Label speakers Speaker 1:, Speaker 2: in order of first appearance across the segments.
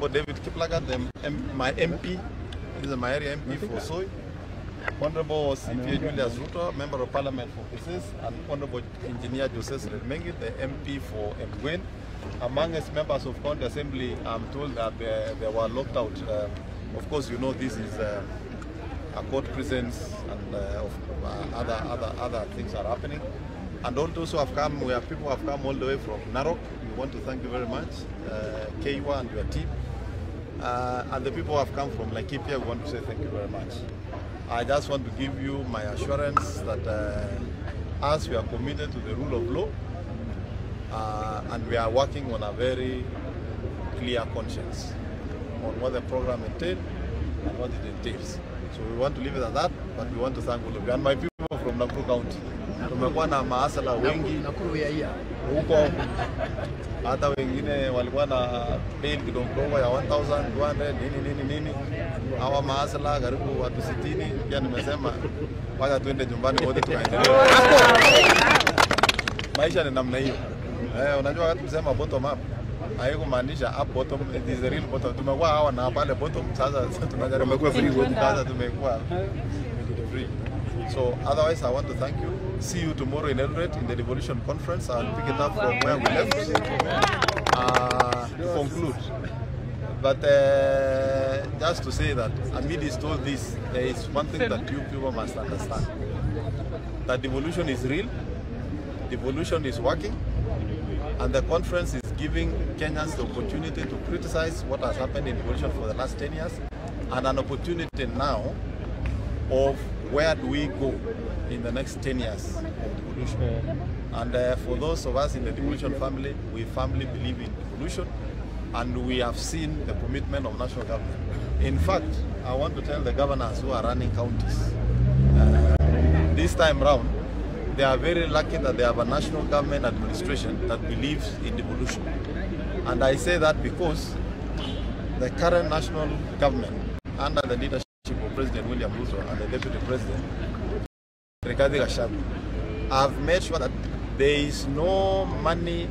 Speaker 1: David Kiplagat, my MP, this is my area MP for Soy. Honorable CPA Julius Ruto, Member of Parliament for Kusis, and Honorable Engineer Joseph Redmengi, the MP for Mgwen. Among us members of County Assembly, I'm told that they were locked out. Of course, you know this is a court presence and other things are happening. And all those who have come, we have people who have come all the way from Narok. We want to thank you very much, Keiwa and your team. And the people who have come from Laikipia, we want to say thank you very much. I just want to give you my assurance that as we are committed to the rule of law, and we are working on a very clear conscience on what the program entails and what it entails. So we want to leave it at that, but we want to thank all of you. And my people from Nakuru County, tumekuwa na maasala wengi Nakuru ya huko, hata wengine walikuwa na bail kidogo ya 1,200 nini. Hawa maasala karibu watu 60, pia nimesema wacha tuende nyumbani wote tukaendelea. Maisha ni namna hiyo. Unajua wakati kusema bottom up, haiko maanisha up bottom, it is the real bottom. Tumekuwa hawa na pale bottom, sasa tunajaribu kuwa free wote, sasa tumekuwa free. So otherwise I want to thank you. See you tomorrow in Eldoret in the Devolution Conference. I'll pick it up from where we left to conclude. But just to say that amidst all this, there is one thing that you people must understand. That devolution is real, devolution is working, and the conference is giving Kenyans the opportunity to criticize what has happened in devolution for the last 10 years, and an opportunity now of where do we go in the next 10 years of devolution. And for those of us in the devolution family, we firmly believe in devolution, and we have seen the commitment of national government. In fact, I want to tell the governors who are running counties, this time round, they are very lucky that they have a national government administration that believes in devolution. And I say that because the current national government, under the leadership of President William Ruto and the Deputy President, Rigathi Gachagua, have made sure that there is no money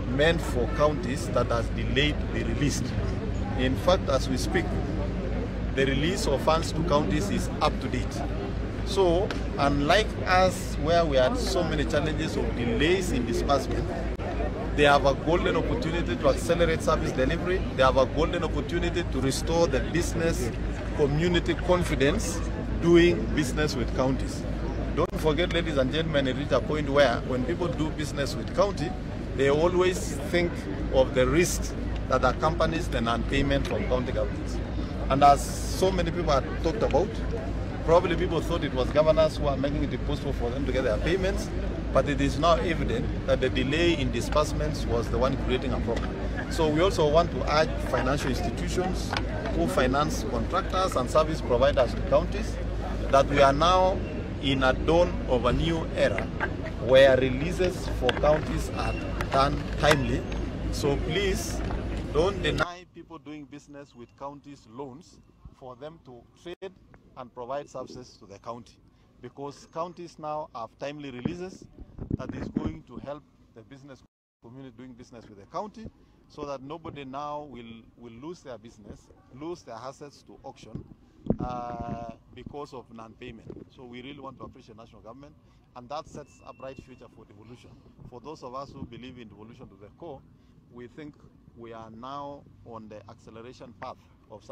Speaker 1: meant for counties that has delayed the release. In fact, as we speak, the release of funds to counties is up to date. So, unlike us, where we had so many challenges of delays in disbursement, they have a golden opportunity to accelerate service delivery. They have a golden opportunity to restore the business community confidence doing business with counties. Don't forget, ladies and gentlemen, it reached a point where when people do business with county, they always think of the risks that accompanies the non-payment from county governments. And as so many people have talked about, probably people thought it was governors who are making it impossible for them to get their payments, but it is now evident that the delay in disbursements was the one creating a problem. So we also want to urge financial institutions who finance contractors and service providers to counties that we are now in a dawn of a new era where releases for counties are done timely. So please don't deny people doing business with counties loans for them to trade and provide services to the county, because counties now have timely releases that is going to help the business community doing business with the county, so that nobody now will lose their business, lose their assets to auction because of non-payment. So we really want to appreciate national government, and that sets a bright future for devolution. For those of us who believe in devolution to the core, we think we are now on the acceleration path of